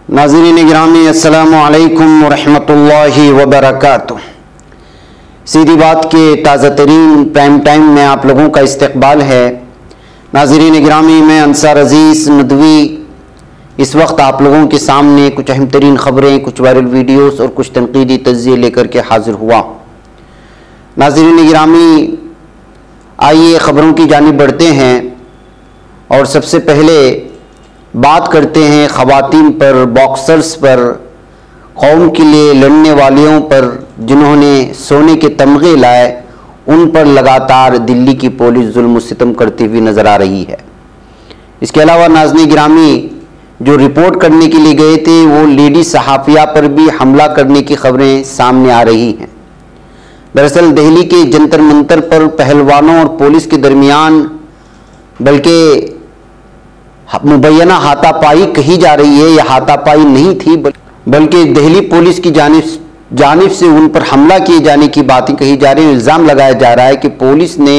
नाज़रीन गिरामी अस्सलामु अलैकुम वरहमतुल्लाहि वबरकातुह। सीधी बात के ताज़ा तरीन प्राइम टाइम में आप लोगों का इस्तकबाल है। नाज़रीन गिरामी, मैं अंसार अजीज़ नदवी इस वक्त आप लोगों के सामने कुछ अहम तरीन ख़बरें, कुछ वायरल वीडियोस और कुछ तनकीदी तज्ज़िये लेकर के हाज़िर हुआ। नाज़रीन गिरामी, आइए ख़बरों की जानिब बढ़ते हैं और सबसे पहले बात करते हैं ख़वातीन पर, बॉक्सर्स पर, कौम के लिए लड़ने वालियों पर जिन्होंने सोने के तमगे लाए, उन पर लगातार दिल्ली की पुलिस जुल्म सितम करती हुई नज़र आ रही है। इसके अलावा नाज़रीन गिरामी, जो रिपोर्ट करने के लिए गए थे वो लेडी सहाफ़िया पर भी हमला करने की खबरें सामने आ रही हैं। दरअसल दिल्ली के जंतर मंतर पर पहलवानों और पुलिस के दरमियान बल्कि मुबैना हाथापाई कही जा रही है, यह हाथापाई नहीं थी बल्कि दिल्ली पुलिस की जानिब से उन पर हमला किए जाने की बातें कही जा रही हैं। इल्ज़ाम लगाया जा रहा है कि पुलिस ने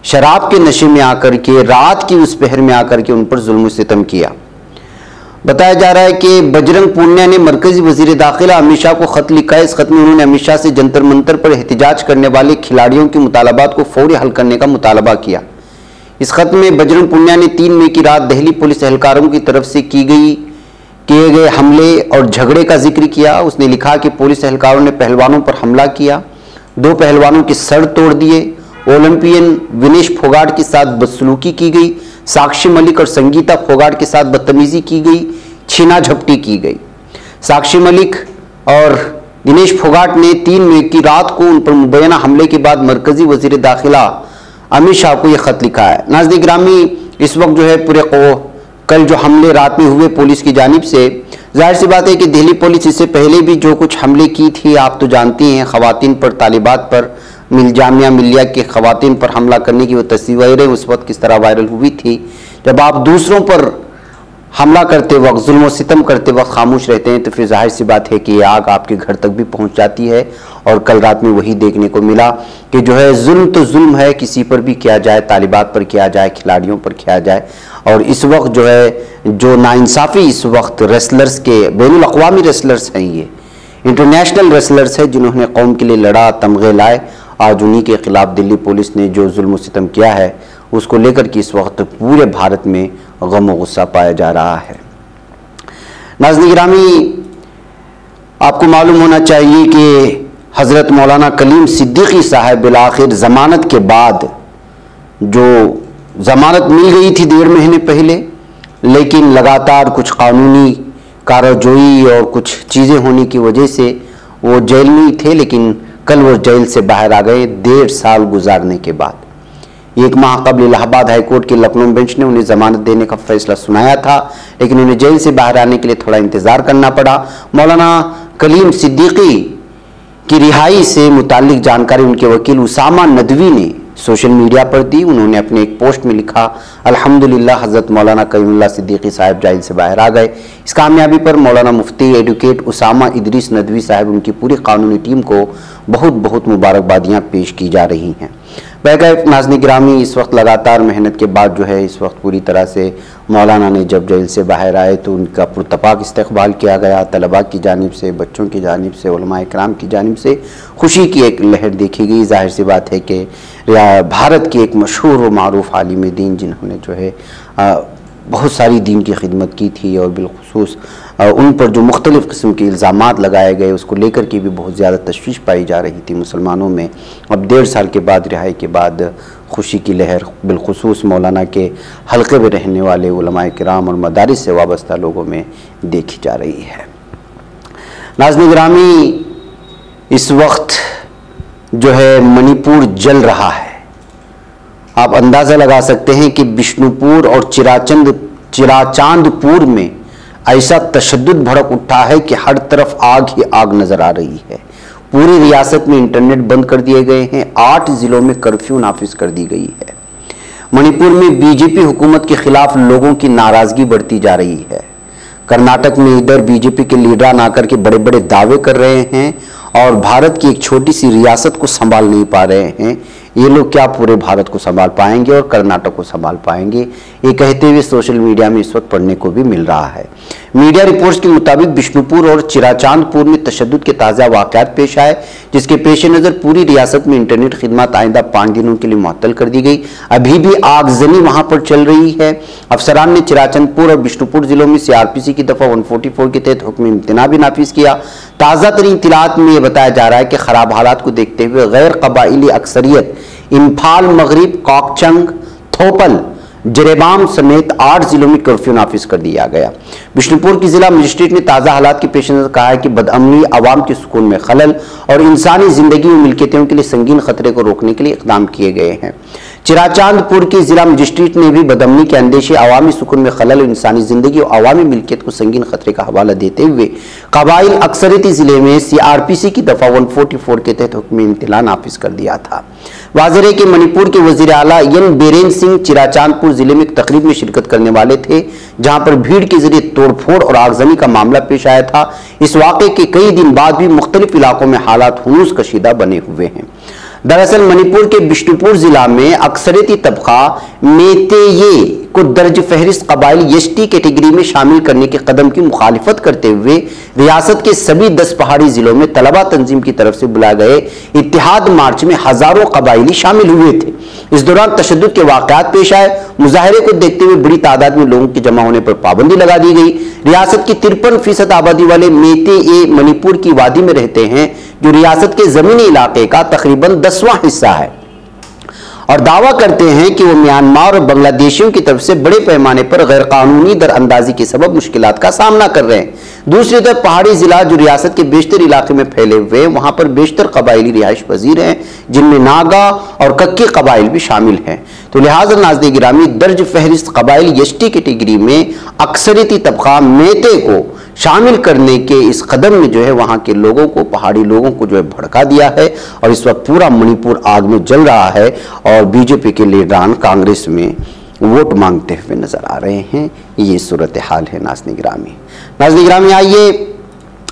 शराब के नशे में आकर के, रात की उस पहर में आकर के उन पर जुल्म सितम किया। बताया जा रहा है कि बजरंग पूनिया ने मरकजी वजीर दाखिला अमित शाह को खत लिखा है। इस खत में उन्होंने अमित शाह से जंतर मंतर पर एहतजाज करने वाले खिलाड़ियों के मुतालबात को फौरी हल करने का मुतालबा किया। इस खत में बजरंग पूनिया ने 3 मई की रात दिल्ली पुलिस एहलकारों की तरफ से किए गए हमले और झगड़े का जिक्र किया। उसने लिखा कि पुलिस एहलकारों ने पहलवानों पर हमला किया, 2 पहलवानों के सर तोड़ दिए, ओलंपियन विनेश फोगाट के साथ बदसलूकी की गई, साक्षी मलिक और संगीता फोगाट के साथ बदतमीजी की गई, छीना झपटी की गई। साक्षी मलिक और दिनेश फोगाट ने 3 मई की रात को उन पर मुबैना हमले के बाद मरकजी वजीर दाखिला अमित शाह को यह खत लिखा है। नाज़रीन गिरामी, इस वक्त जो है पूरे कल जो हमले रात में हुए पुलिस की जानिब से, जाहिर सी बात है कि दिल्ली पुलिस इससे पहले भी जो कुछ हमले की थी आप तो जानती हैं। ख़वातीन पर, तालिबात पर, जामिया मिलिया के ख़वातीन पर हमला करने की वो तस्वीरें उस वक्त किस तरह वायरल हुई थी। जब आप दूसरों पर हमला करते वक्त, जुल्म सितम करते वक्त खामोश रहते हैं तो फिर जाहिर सी बात है कि ये आग आपके घर तक भी पहुंच जाती है। और कल रात में वही देखने को मिला कि जो है जुल्म तो जुल्म है, किसी पर भी किया जाए, तालिबात पर किया जाए, खिलाड़ियों पर किया जाए। और इस वक्त जो है जो नाइंसाफ़ी इस वक्त रेसलर्स के, बैनुल अक़वामी रेसलर्स हैं, ये इंटरनेशनल रेसलर्स हैं जिन्होंने कौम के लिए लड़ा, तमगे लाए, आज उन्हीं के खिलाफ दिल्ली पुलिस ने जो जुल्म सितम किया है उसको लेकर के इस वक्त पूरे भारत में गम और गुस्सा पाया जा रहा है। नाज़रीन गिरामी, आपको मालूम होना चाहिए कि हज़रत मौलाना कलीम सिद्दीकी साहब बिलाखिर ज़मानत के बाद, जो ज़मानत मिल गई थी 1.5 महीने पहले, लेकिन लगातार कुछ कानूनी कारजोई और कुछ चीज़ें होने की वजह से वो जेल में ही थे, लेकिन कल वो जेल से बाहर आ गए 1.5 साल गुजारने के बाद। 1 माह कबल इलाहाबाद हाईकोर्ट के लखनऊ बेंच ने उन्हें जमानत देने का फैसला सुनाया था, लेकिन उन्हें जेल से बाहर आने के लिए थोड़ा इंतजार करना पड़ा। मौलाना कलीम सिद्दीकी की रिहाई से मुताल्लिक जानकारी उनके वकील उसामा नदवी ने सोशल मीडिया पर दी। उन्होंने अपने एक पोस्ट में लिखा, अल्हम्दुलिल्लाह हज़रत मौलाना कलीमुल्लाह सिद्दीकी साहब जेल से बाहर आ गए। इस कामयाबी पर मौलाना मुफ्ती एडवोकेट उसामा इदरीस नदवी साहब, उनकी पूरी कानूनी टीम को बहुत बहुत मुबारकबादियाँ पेश की जा रही हैं। नाज़रीन गिरामी, इस वक्त लगातार मेहनत के बाद जो है इस वक्त पूरी तरह से मौलाना ने जब जेल से बाहर आए तो उनका पुरतपाक इस्तकबाल किया गया। तलबा की जानिब से, बच्चों की जानिब से, उलमाए किराम की जानिब से खुशी की एक लहर देखी गई। जाहिर सी बात है कि भारत की एक मशहूर व मारूफ आलिम दीन जिन्होंने जो है बहुत सारी दीन की खिदमत की थी और बिलखुसूस उन पर जो मुख्तलिफ़ किस्म के इल्ज़ामात लगाए गए उसको लेकर के भी बहुत ज़्यादा तशवीश पाई जा रही थी मुसलमानों में। अब 1.5 साल के बाद, रिहाई के बाद खुशी की लहर बिलखुसूस मौलाना के हल्के में रहने वाले उलमाए किराम और मदारिस से वाबस्ता लोगों में देखी जा रही है। नाज़रीन गिरामी, इस वक्त जो है मणिपुर जल रहा है। आप अंदाज़ा लगा सकते हैं कि बिष्णुपुर और चिराचांदपुर में ऐसा तशद्दुद भड़क उठा है कि हर तरफ आग ही आग नजर आ रही है। पूरी रियासत में इंटरनेट बंद कर दिए गए हैं, 8 जिलों में कर्फ्यू नाफिज कर दी गई है। मणिपुर में बीजेपी हुकूमत के खिलाफ लोगों की नाराजगी बढ़ती जा रही है। कर्नाटक में इधर बीजेपी के लीडरान आकर के बड़े बड़े दावे कर रहे हैं और भारत की एक छोटी सी रियासत को संभाल नहीं पा रहे हैं, ये लोग क्या पूरे भारत को संभाल पाएंगे और कर्नाटक को संभाल पाएंगे, ये कहते हुए सोशल मीडिया में इस वक्त पढ़ने को भी मिल रहा है। मीडिया रिपोर्ट्स के मुताबिक बिष्णुपुर और चिराचांदपुर में तशद्दुद के ताज़ा वाक़यात पेश आए, जिसके पेश नज़र पूरी रियासत में इंटरनेट खिदमत आइंदा 5 दिनों के लिए मुअत्तल कर दी गई। अभी भी आगजनी वहां पर चल रही है। अफसरान ने चिराचंदपुर और बिष्णुपुर जिलों में CRPC की दफ़ा 144 के तहत हुक्म इम्तना भी नाफिज किया। ताज़ा तरीन इत्तलात में यह बताया जा रहा है कि खराब हालात को देखते हुए गैर कबाइली अक्सरियत इम्फाल, मगरिब, काकचंग, थोपल, जरेबाम समेत 8 जिलों में कर्फ्यू नाफिज कर दिया गया। बिष्णुपुर की जिला मजिस्ट्रेट ने ताज़ा हालात के पेश नज़र कहा है कि बदअमनी, आवाम के सुकून में खलल और इंसानी जिंदगी और मिल्कियतों के लिए संगीन खतरे को रोकने के लिए इक़दाम किए गए हैं। चिराचांदपुर की जिला मजिस्ट्रेट ने भी बदअमनी के अंदेशे, अवामी सुकून में खलल और इंसानी जिंदगी और अवामी मिल्कियत को संगीन खतरे का हवाला देते हुए कबाइल अक्सरियती जिले में CRPC की दफ़ा 144 के तहत हुक्म इम्तिला नाफिज कर दिया था। वाज़ेह है कि मणिपुर के वज़ीर आला एन बीरेन सिंह चिराचांदपुर जिले में एक तकरीब में शिरकत करने वाले थे, जहां पर भीड़ के जरिए तोड़फोड़ और आगजनी का मामला पेश आया था। इस वाक़े के कई दिन बाद भी मुख्तलिफ इलाकों में हालात हुनूस कशीदा बने हुए हैं। दरअसल मणिपुर के बिष्णुपुर जिला में अक्सरियती तबका मेतेये को दर्ज फहरिस्त कबाइल ST कैटेगरी में शामिल करने के कदम की मुखालिफत करते हुए रियासत के सभी 10 पहाड़ी जिलों में तलबा तंजीम की तरफ से बुलाए गए इत्तिहाद मार्च में हजारों कबाइली शामिल हुए थे। इस दौरान तशद्दुद के वाक़यात पेश आए। मुजाहरे को देखते हुए बड़ी तादाद में लोगों के जमा होने पर पाबंदी लगा दी गई। रियासत की 53% आबादी वाले मेतेये मणिपुर की वादी में रहते हैं, जो रियासत के जमीनी इलाके का तकरीबन 10वां हिस्सा है, और दावा करते हैं कि वो म्यांमार और बांग्लादेशियों की तरफ से बड़े पैमाने पर गैर कानूनी दरअंदाजी के सबब मुश्किलात का सामना कर रहे हैं। दूसरी तरफ पहाड़ी जिला जो रियासत के बेशतर इलाके में फैले हुए हैं, वहां पर बेशतर कबाइली रिहाइश पजीर हैं, जिनमें नागा और कक्की कबाइल भी शामिल हैं। तो लिहाजा नाज़रीन गिरामी, दर्ज फहरिस्त कबाइल ST कैटेगरी में अक्सरियती तबका मेते को शामिल करने के इस कदम में जो है वहां के लोगों को, पहाड़ी लोगों को जो है भड़का दिया है, और इस वक्त पूरा मणिपुर आग में जल रहा है और BJP के लीडरान कांग्रेस में वोट मांगते हुए नजर आ रहे हैं। ये सूरत हाल है नाज़रीन गिरामी। आइए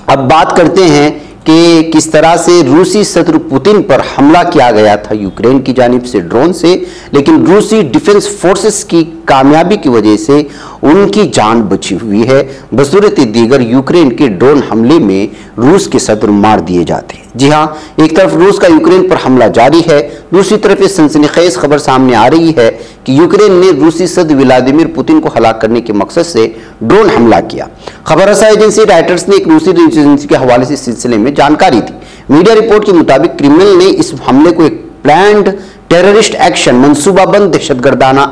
अब बात करते हैं कि किस तरह से रूसी सदर पुतिन पर हमला किया गया था यूक्रेन की जानिब से ड्रोन से, लेकिन रूसी डिफेंस फोर्सेस की कामयाबी की वजह से उनकी जान बची हुई है। बसूरत दीगर यूक्रेन के ड्रोन हमले में रूस के सदर मार दिए जाते हैं। जी हाँ, एक तरफ रूस का यूक्रेन पर हमला जारी है, दूसरी तरफ ये सनसनीखेज खबर सामने आ रही है कि यूक्रेन ने रूसी सदर व्लादिमीर पुतिन को हलाक करने के मकसद से ड्रोन हमला किया। खबर रसा एजेंसी राइटर्स ने एक रूसी एजेंसी के हवाले से इस सिलसिले में जानकारी दी। मीडिया रिपोर्ट के मुताबिक क्रिमिनल ने इस हमले को एक प्लान्ड टेररिस्ट एक्शन, मंसूबाबंद दहशतगर्दाना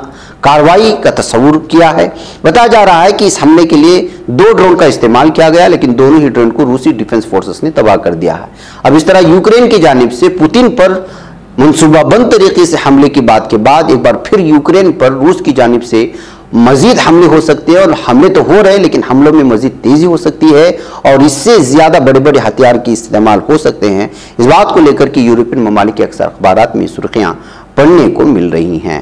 कार्रवाई का तस्वुर किया है। बताया जा रहा है कि इस हमले के लिए 2 ड्रोन का इस्तेमाल किया गया, लेकिन दोनों ही ड्रोन को रूसी डिफेंस फोर्सेस ने तबाह कर दिया है। अब इस तरह यूक्रेन की जानिब से पुतिन पर मंसूबाबंद तरीके से हमले की बात के बाद एक बार फिर यूक्रेन पर रूस की जानिब से मजीद हमले हो सकते हैं, और हमले तो हो रहे हैं लेकिन हमलों में मजीद तेजी हो सकती है और इससे ज्यादा बड़े बड़े हथियार की इस्तेमाल हो सकते हैं। इस बात को लेकर के यूरोपियन ममालिक के अक्सर अखबारात में सुर्खियां पढ़ने को मिल रही हैं।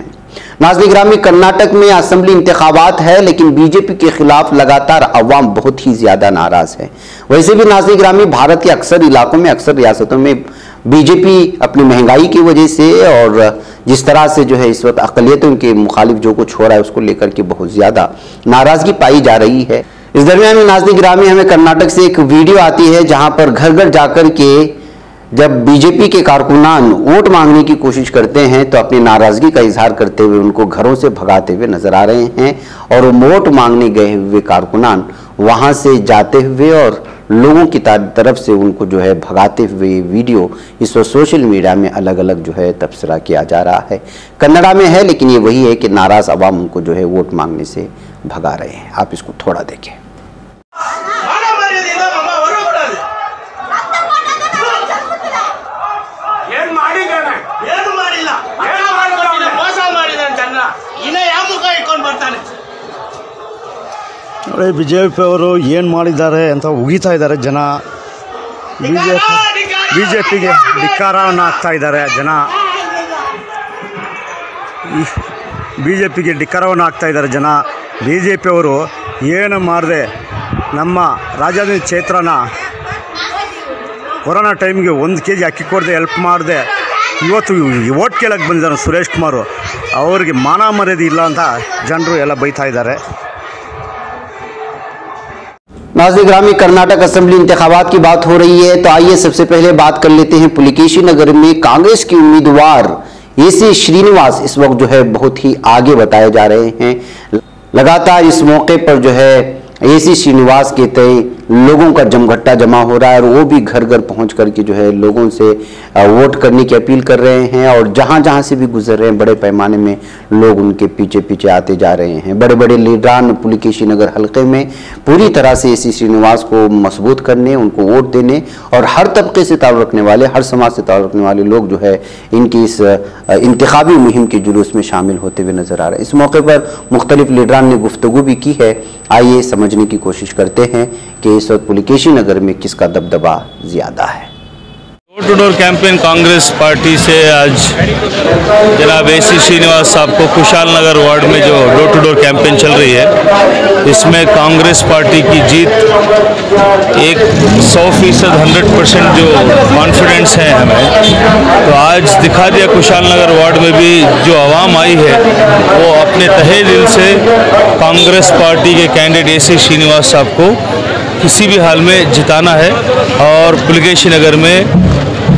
नाज़रीन गिरामी, कर्नाटक में असेंबली इंतखाबात है, लेकिन BJP के खिलाफ लगातार अवाम बहुत ही ज्यादा नाराज है। वैसे भी नाज़रीन गिरामी, भारत के अक्सर इलाकों में, अक्सर रियासतों में BJP अपनी महंगाई की वजह से और जिस तरह से जो है इस वक्त अक़लियतों के मुखालिफ जो कुछ हो रहा है उसको लेकर के बहुत ज्यादा नाराजगी पाई जा रही है। इस दरमियान में नाज़रीन गिरामी, हमें कर्नाटक से एक वीडियो आती है जहां पर घर घर जाकर के जब BJP के कारकुनान वोट मांगने की कोशिश करते हैं तो अपनी नाराजगी का इजहार करते हुए उनको घरों से भगाते हुए नजर आ रहे हैं, और वोट मांगने गए हुए कारकुनान वहां से जाते हुए और लोगों की तरफ से उनको जो है भगाते हुए वीडियो इस वक्त सोशल मीडिया में अलग अलग जो है तबसरा किया जा रहा है। कन्नड़ा में है, लेकिन ये वही है कि नाराज अवाम उनको जो है वोट मांगने से भगा रहे हैं। आप इसको थोड़ा देखें। BJP ಅವರು ಏನು ಮಾಡಿದ್ದಾರೆ ಅಂತ ಉಗಿತಾ ಇದ್ದಾರೆ ಜನ. BJPಗೆ ಧಿಕ್ಕಾರವನ್ನು ಹಾಕ್ತಾ ಇದ್ದಾರೆ ಜನ. BJPಗೆ ಧಿಕ್ಕಾರವನ್ನು ಹಾಕ್ತಾ ಇದ್ದಾರೆ ಜನ. BJP ಅವರು ಏನು ಮಾಡದೆ ನಮ್ಮ ರಾಜಧಾನಿ ಕ್ಷೇತ್ರನ ಕೊರೋನಾ ಟೈಮ್ಗೆ 1 kg ಅಕ್ಕಿ ಕೊಡದೆ ಹೆಲ್ಪ್ ಮಾಡಿದೆ. ಇವತ್ತು ಓಟ್ ಕೇಳಕ್ಕೆ ಬಂದಿದ್ದಾರೆ ಸುರೇಶ್ ಕುಮಾರ್, ಅವರಿಗೆ ಮಾನ ಮರ್ಯಾದೆ ಇಲ್ಲ ಅಂತ ಜನರು ಎಲ್ಲ ಬೈತಾ ಇದ್ದಾರೆ. नाज़रीन ग्रामी, कर्नाटक असेंबली इंतखाबात की बात हो रही है, तो आइए सबसे पहले बात कर लेते हैं पुलिकेशी नगर में कांग्रेस के उम्मीदवार एसी श्रीनिवास इस वक्त जो है बहुत ही आगे बताए जा रहे हैं. लगातार इस मौके पर जो है एसी श्रीनिवास के तय लोगों का जमघट्टा जमा हो रहा है और वो भी घर घर पहुंच करके जो है लोगों से वोट करने की अपील कर रहे हैं और जहां जहां से भी गुजर रहे हैं बड़े पैमाने में लोग उनके पीछे पीछे आते जा रहे हैं. बड़े बड़े लीडरान पुलिकेशी नगर हल्के में पूरी तरह से एसी श्रीनिवास को मजबूत करने, उनको वोट देने और हर तबके से ताल्लुक़ रखने वाले, हर समाज से ताल्लुक़ रखने वाले लोग जो है इनकी इस इंतखाबी मुहिम के जुलूस में शामिल होते हुए नजर आ रहे हैं. इस मौके पर मुख्तलिफ लीडरान ने गुफ्तगू भी की है. आइए समझने की कोशिश करते हैं कि इस वक्त पुलिकेशी नगर में किसका दबदबा ज्यादा है. Door to door campaign Congress party से आज जनाब एसी श्रीनिवास साहब को खुशहाल नगर वार्ड में जो डोर टू डोर कैंपेन चल रही है, इसमें कांग्रेस पार्टी की जीत 100% 100% जो कॉन्फिडेंस है हमें, तो आज दिखा दिया खुशहाल नगर वार्ड में भी जो आवाम आई है वो अपने तहे दिल से कांग्रेस पार्टी के कैंडिडेट एसी श्रीनिवास साहब को किसी भी हाल में जिताना है. और पुलिकेशी नगर में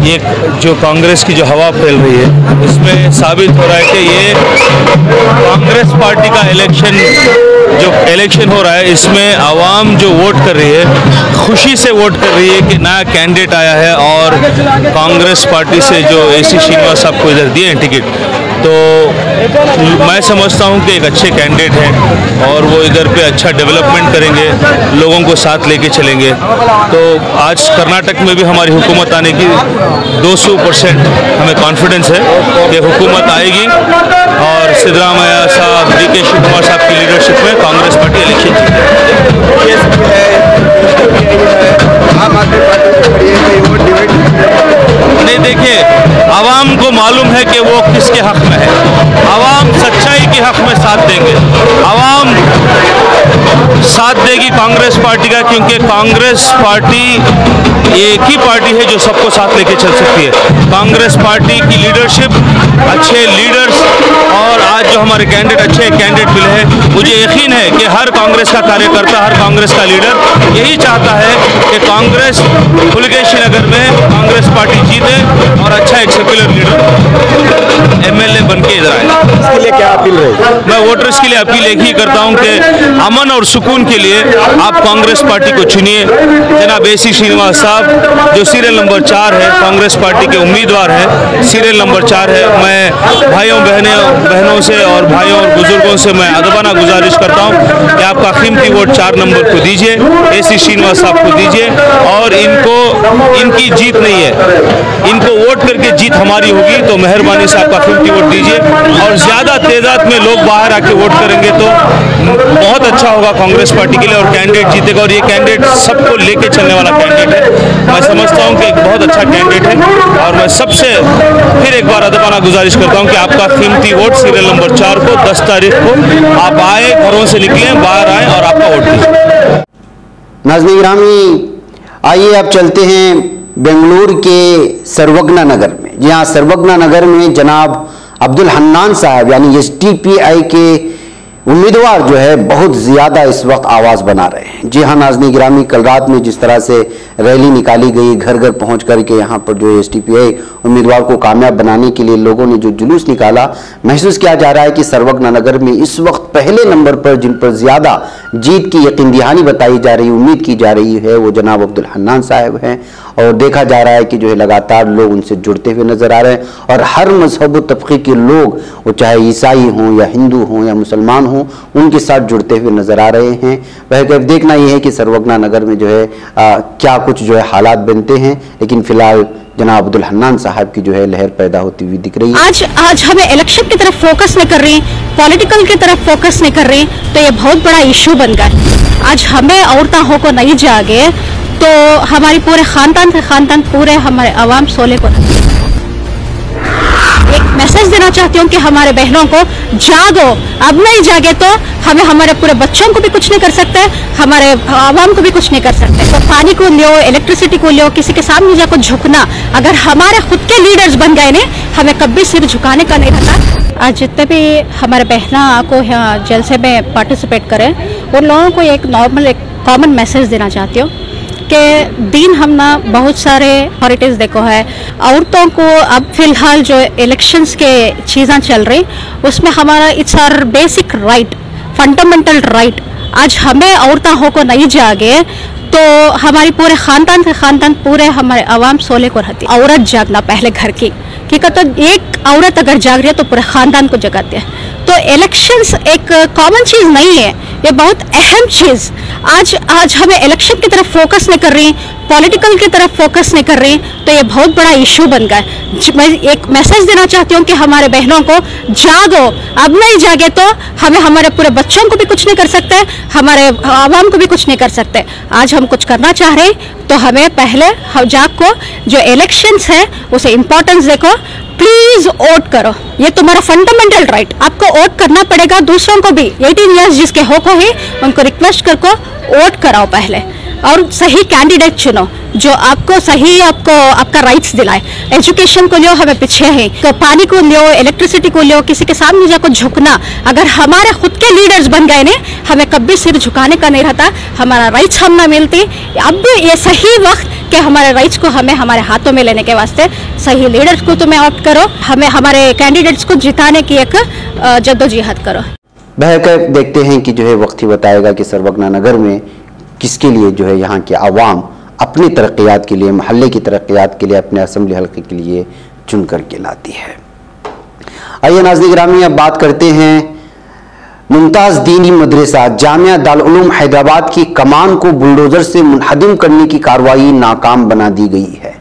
ये जो कांग्रेस की जो हवा फैल रही है इसमें साबित हो रहा है कि ये कांग्रेस पार्टी का इलेक्शन हो रहा है, इसमें आवाम जो वोट कर रही है खुशी से वोट कर रही है कि नया कैंडिडेट आया है और कांग्रेस पार्टी से जो एसी श्रीनिवास साहब को इधर दिए हैं टिकट, तो मैं समझता हूं कि एक अच्छे कैंडिडेट हैं और वो इधर पे अच्छा डेवलपमेंट करेंगे, लोगों को साथ लेके चलेंगे. तो आज कर्नाटक में भी हमारी हुकूमत आने की 200% हमें कॉन्फिडेंस है कि हुकूमत आएगी और सिद्धरामैया साहब, डीके शिवकुमार साहब की लीडरशिप में कांग्रेस पार्टी इलेक्शन नहीं. देखिए, आवाम को मालूम है कि वो किसके हक में है. आवाम सच्चाई के हक में साथ देंगे, आवाम साथ देगी कांग्रेस पार्टी का, क्योंकि कांग्रेस पार्टी एक ही पार्टी है जो सबको साथ लेके चल सकती है. कांग्रेस पार्टी की लीडरशिप, अच्छे लीडर्स और आज जो हमारे कैंडिडेट अच्छे कैंडिडेट मिले हैं, मुझे यकीन है कि हर कांग्रेस का कार्यकर्ता, हर कांग्रेस का लीडर यही चाहता है कि कांग्रेस पुलिकेशी नगर में कांग्रेस पार्टी जीते और अच्छा एक सेक्युलर लीडर एमएलए बन के इधर आए. इसके लिए क्या अपील रहेगी? मैं वोटर्स के लिए अपील एक ही करता हूं कि अमन और सुकून के लिए आप कांग्रेस पार्टी को चुनिए. जनाब एसी श्रीनिवास साहब जो सीरियल नंबर 4 है, कांग्रेस पार्टी के उम्मीदवार है, सीरियल नंबर 4 है. मैं भाइयों बहनों से और भाइयों और बुजुर्गों से मैं अदबाना गुजारिश करता हूं कि आपका कीमती वोट 4 नंबर को दीजिए, एसी श्रीनिवास साहब को दीजिए. और इनकी जीत नहीं है, इनको वोट करके जीत हमारी होगी, तो मेहरबानी से आपका कीमती वोट दीजिए. और ज़्यादा तादाद में लोग बाहर आके वोट करेंगे तो बहुत अच्छा होगा कांग्रेस पार्टी के लिए और कैंडिडेट जीतेगा. और ये कैंडिडेट सबको लेके चलने वाला कैंडिडेट है. मैं समझता हूं कि एक बहुत अच्छा कैंडिडेट है और मैं सबसे फिर एक बार अदबाना गुजारिश करता हूं कि आपका कीमती वोट सीरियल नंबर 4 को 10 तारीख को आप आए, घरों से निकलें, बाहर आए और आपका वोट दीजिए. नाज़रीन ग्रामी, आइए अब चलते हैं बेंगलुरु के सर्वज्ञा नगर में. जी हाँ, सर्वज्ञा नगर में जनाब अब्दुल हन्नान साहब यानी SDPI के उम्मीदवार जो है बहुत ज़्यादा इस वक्त आवाज़ बना रहे हैं. जी हाँ नाज़रीन गिरामी, कल रात में जिस तरह से रैली निकाली गई, घर घर पहुंच करके यहाँ पर जो SDPI उम्मीदवार को कामयाब बनाने के लिए लोगों ने जो जुलूस निकाला, महसूस किया जा रहा है कि सर्वज्ञा नगर में इस वक्त पहले नंबर पर जिन पर ज़्यादा जीत की यकीन दहानी बताई जा रही, उम्मीद की जा रही है, वो जनाब अब्दुल हन्नान साहब हैं. और देखा जा रहा है कि जो है लगातार लोग उनसे जुड़ते हुए नजर आ रहे हैं और हर मजहब व तबके के लोग, वो चाहे ईसाई हों या हिंदू हों या मुसलमान हों, उनके साथ जुड़ते हुए नजर आ रहे हैं. वह देखना ये है कि सर्वज्ञा नगर में जो है क्या कुछ जो है हालात बनते हैं. लेकिन फिलहाल जनाब अब्दुल हन्नान साहब की जो है लहर पैदा होती हुई दिख रही है. आज हमें इलेक्शन की तरफ फोकस नहीं कर रहे हैं, पॉलिटिकल की तरफ फोकस नहीं कर रहे हैं, तो ये बहुत बड़ा इशू बन गया है. आज हमें औरतों को नहीं जागे तो हमारी पूरे खानदान से खानदान पूरे हमारे अवाम सोले को एक मैसेज देना चाहती हूँ कि हमारे बहनों को जागो, अब नहीं जागे तो हमें हमारे पूरे बच्चों को भी कुछ नहीं कर सकते, हमारे आवाम को भी कुछ नहीं कर सकते। तो पानी को लियो, इलेक्ट्रिसिटी को लियो, किसी के सामने जाकर झुकना, अगर हमारे खुद के लीडर्स बन गए ने, हमें कभी सिर झुकाने का नहीं रहता। आज जितने भी हमारे बहना को यहाँ जलसे में पार्टिसिपेट करें, उन लोगों को एक नॉर्मल एक कॉमन मैसेज देना चाहती हूँ कि दिन हम ना बहुत सारे अथॉरिटीज़ देखो है, औरतों को अब फिलहाल जो इलेक्शंस के चीज़ें चल रही उसमें हमारा it's our basic right, fundamental right. आज हमें औरतों हो को नहीं जागे तो हमारी पूरे ख़ानदान से ख़ानदान पूरे हमारे आवाम सोले को रहती। औरत जागना पहले घर की, क्योंकि तो एक औरत अगर जाग रही है तो पूरे ख़ानदान को जगाती है। तो इलेक्शंस एक कॉमन चीज़ नहीं है, ये बहुत अहम चीज़। आज हमें इलेक्शन की तरफ फोकस नहीं कर रही, पॉलिटिकल की तरफ फोकस नहीं कर रही, तो ये बहुत बड़ा इशू बन गया है। मैं एक मैसेज देना चाहती हूँ कि हमारे बहनों को जागो, अब नहीं जागे तो हमें हमारे पूरे बच्चों को भी कुछ नहीं कर सकते, हमारे आवाम को भी कुछ नहीं कर सकते। आज हम कुछ करना चाह रहे हैं तो हमें पहले जाग को जो इलेक्शंस है उसे इम्पोर्टेंस देखो, प्लीज वोट करो, ये तुम्हारा फंडामेंटल राइट, आपको वोट करना पड़ेगा। दूसरों को भी 18 ईयर्स जिसके हो को ही उनको रिक्वेस्ट करको वोट कराओ पहले, और सही कैंडिडेट चुनो जो आपको सही आपका राइट्स दिलाए। एजुकेशन को लियो, हमें पीछे है, तो पानी को लियो, इलेक्ट्रिसिटी को लियो, किसी के सामने जाकर झुकना, अगर हमारे खुद के लीडर्स बन गए ने, हमें कभी सिर झुकाने का नहीं रहता, हमारा राइट्स हम ना मिलती। अब ये सही वक्त कि हमारे राइट्स को हमें हमारे हाथों में लेने के वास्ते सही लीडर्स को तुम्हें ऑप्ट करो, हमें हमारे कैंडिडेट्स को जिताने की एक जद्दोजहद करो। बहरकैफ देखते हैं कि जो है वक्त ही बताएगा कि सरवगना नगर में किसके लिए जो है यहाँ के आवाम अपनी तरक्यात के लिए, महल्ले की तरक्यात के लिए, अपने असम्बली हल्के के लिए चुन करके लाती है। आइए नाज़रीन गिरामी, अब बात करते हैं मुमताज़ दीनी मदरसा जामिया दारुल उलूम हैदराबाद की कमान को बुलडोज़र से मुनहदिम करने की कार्रवाई नाकाम बना दी गई है।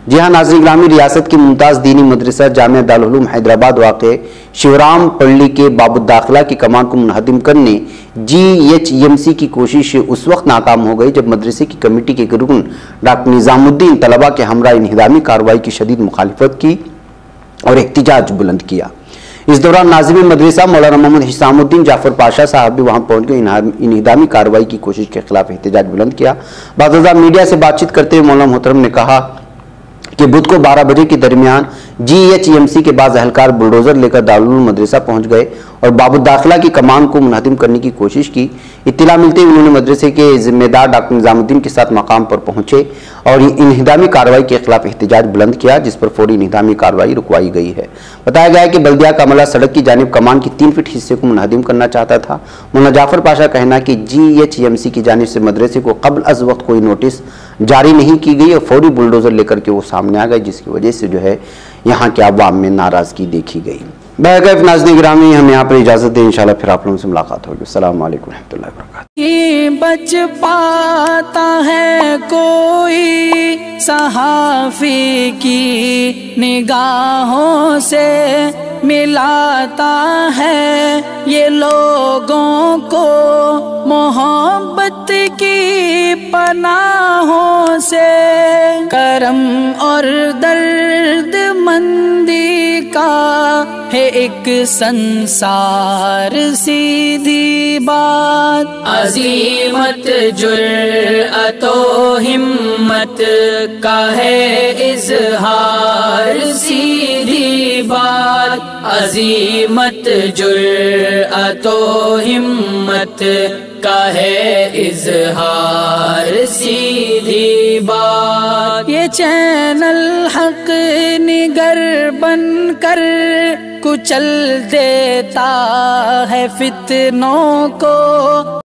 जी हाँ नाज़रीन गिरामी, रियासत की मुमताज़ दीनी मदरसा जामिया दारुल उलूम हैदराबाद वाक़े शिवराम पल्ली के बाबु दाखिला की कमान को मुनहदिम करने GHMC की कोशिश उस वक्त नाकाम हो गई जब मदरसे की कमेटी के रुकन डॉक्टर निज़ामुद्दीन तलबा के हमरा इंहिदामी कार्रवाई की शदीद मुखालिफत की और एहतिजाज बुलंद किया। इस दौरान नाज़िम मदरसा मौलाना मोहम्मद हिसामुद्दीन जाफर पाशा साहब भी वहां पहुंच गए इंहिदामी कार्रवाई की कोशिश के खिलाफ एहतिजाज बुलंद किया। बाज़ मीडिया से बातचीत करते हुए मौलाना मोहतरम ने कहा कि बुध को 12 बजे के दरमियान GHMC के बाद एहलकार बुलडोजर लेकर दारुल उलूम मदरसा पहुंच गए और बाबू दाखिला की कमान को मुनहदिम करने की कोशिश की। इत्तला मिलते ही उन्होंने मदरसे के जिम्मेदार डॉक्टर निज़ामुद्दीन के साथ मकाम पर पहुंचे और इंहिदामी कार्रवाई के खिलाफ एहतिजाज बुलंद किया, जिस पर फौरी इंहिदामी कार्रवाई रुकवाई गई है। बताया गया है कि बल्दिया का अमला सड़क की जानिब कमान की 3 फीट हिस्से को मुनहदिम करना चाहता था। मौलाना जाफर पाशा का कहना कि GHMC की जानिब से मदरसे को कबल अज वक्त कोई नोटिस जारी नहीं की गई और फौरी बुलडोजर लेकर के वो सामने आ गए, जिसकी वजह से जो है यहाँ के अवाम में नाराजगी देखी गई। बहरकैफ नाज़रीन गिरामी, हम यहाँ पर इजाज़त दें, इंशाल्लाह फिर आप लोगों से मुलाकात होगी। अस्सलाम वालेकुम रहमतुल्लाहि व बरकातुहू। बच पाता है कोई सहाफ़ी की निगाहों से मिलाता है ये लोगों को मोहब्बत की पनाहों से, करम और दर्द मंदी का है एक संसार सीधी बात, अज़ीमत जुर्अतो हिम्मत का है इज़हार सीधी बात, अज़ीमत जुर्अतो हिम्मत का है इज़हार सीधी बात। ये चैनल हक निगर बनकर कुचल देता है फितनों को।